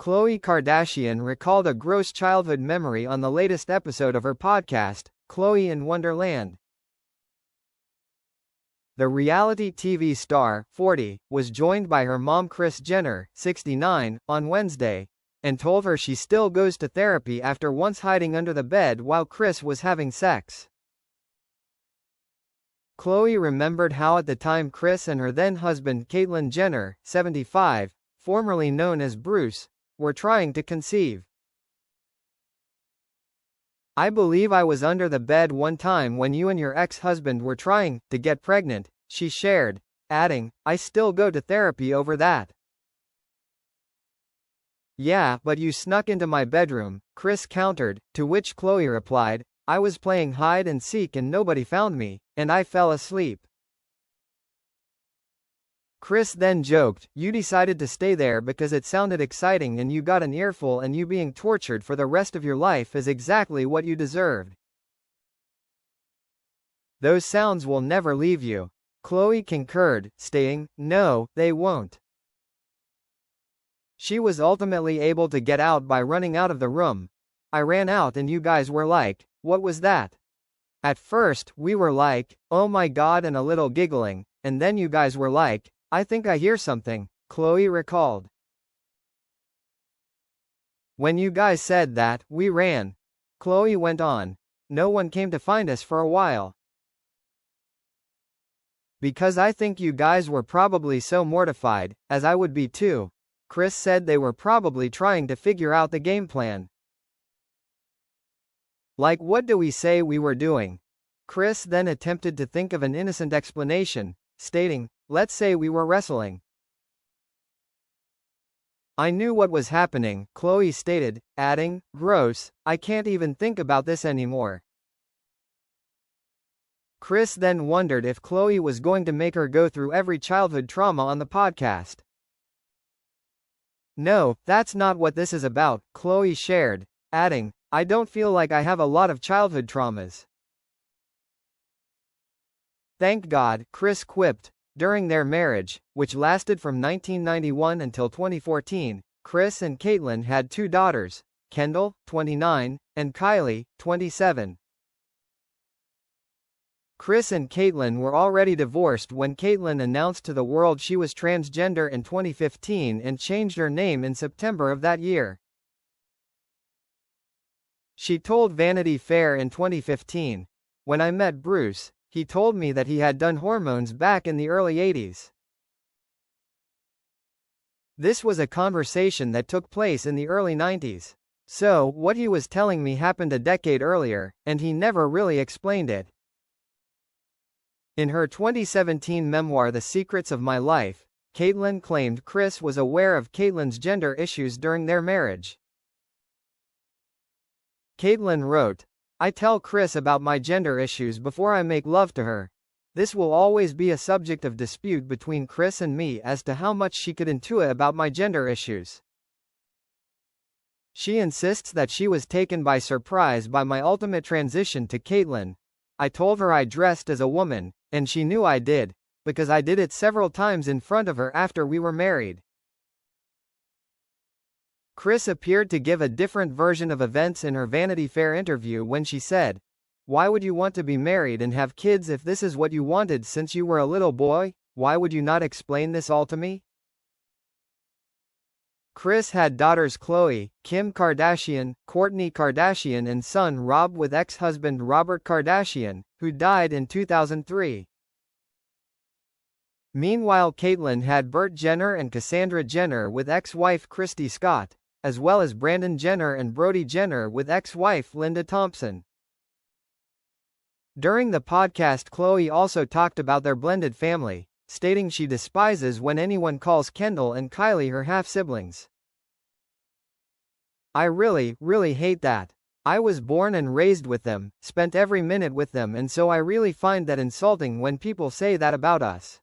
Khloe Kardashian recalled a gross childhood memory on the latest episode of her podcast, Khloe in Wonderland. The reality TV star, 40, was joined by her mom Kris Jenner, 69, on Wednesday, and told her she still goes to therapy after once hiding under the bed while Kris was having sex. Khloe remembered how at the time Kris and her then-husband Caitlyn Jenner, 75, formerly known as Bruce, were trying to conceive. "I believe I was under the bed one time when you and your ex-husband were trying to get pregnant," she shared, adding, "I still go to therapy over that." "Yeah, but you snuck into my bedroom," Kris countered, to which Khloe replied, "I was playing hide and seek and nobody found me, and I fell asleep." Kris then joked, "You decided to stay there because it sounded exciting and you got an earful, and you being tortured for the rest of your life is exactly what you deserved. Those sounds will never leave you." Khloe concurred, stating, "No, they won't." She was ultimately able to get out by running out of the room. "I ran out and you guys were like, 'What was that?' At first, we were like, 'Oh my God,' and a little giggling, and then you guys were like, 'I think I hear something,'" Khloe recalled. "When you guys said that, we ran," Khloe went on. "No one came to find us for a while. Because I think you guys were probably so mortified, as I would be too." Kris said they were probably trying to figure out the game plan. "Like, what do we say we were doing?" Kris then attempted to think of an innocent explanation, stating, "Let's say we were wrestling." "I knew what was happening," Khloe stated, adding, "Gross, I can't even think about this anymore." Kris then wondered if Khloe was going to make her go through every childhood trauma on the podcast. "No, that's not what this is about," Khloe shared, adding, "I don't feel like I have a lot of childhood traumas. Thank God," Kris quipped. During their marriage, which lasted from 1991 until 2014, Kris and Caitlyn had two daughters, Kendall, 29, and Kylie, 27. Kris and Caitlyn were already divorced when Caitlyn announced to the world she was transgender in 2015 and changed her name in September of that year. She told Vanity Fair in 2015, "When I met Bruce, he told me that he had done hormones back in the early 80s. This was a conversation that took place in the early 90s. So, what he was telling me happened a decade earlier, and he never really explained it." In her 2017 memoir The Secrets of My Life, Caitlyn claimed Kris was aware of Caitlyn's gender issues during their marriage. Caitlyn wrote, "I tell Kris about my gender issues before I make love to her. This will always be a subject of dispute between Kris and me as to how much she could intuit about my gender issues. She insists that she was taken by surprise by my ultimate transition to Caitlyn. I told her I dressed as a woman, and she knew I did, because I did it several times in front of her after we were married." Kris appeared to give a different version of events in her Vanity Fair interview when she said, "Why would you want to be married and have kids if this is what you wanted since you were a little boy? Why would you not explain this all to me?" Kris had daughters Khloe, Kim Kardashian, Kourtney Kardashian and son Rob with ex-husband Robert Kardashian, who died in 2003. Meanwhile, Caitlyn had Burt Jenner and Cassandra Jenner with ex-wife Christy Scott, as well as Brandon Jenner and Brody Jenner with ex-wife Linda Thompson. During the podcast, Khloe also talked about their blended family, stating she despises when anyone calls Kendall and Kylie her half-siblings. "I really, really hate that. I was born and raised with them, spent every minute with them, and so I really find that insulting when people say that about us."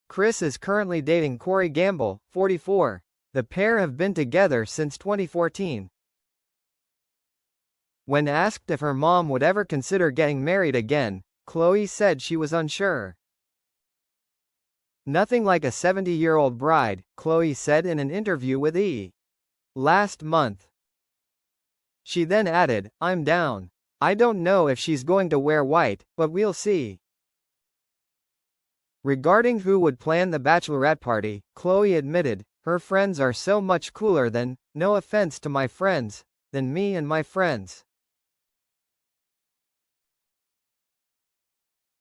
Kris is currently dating Corey Gamble, 44. The pair have been together since 2014. When asked if her mom would ever consider getting married again, Khloe said she was unsure. Nothing like a 70-year-old bride, Khloé said in an interview with E! Last month. She then added, "I'm down. I don't know if she's going to wear white, but we'll see." Regarding who would plan the bachelorette party, Khloé admitted, "Her friends are so much cooler than, no offense to my friends, than me and my friends."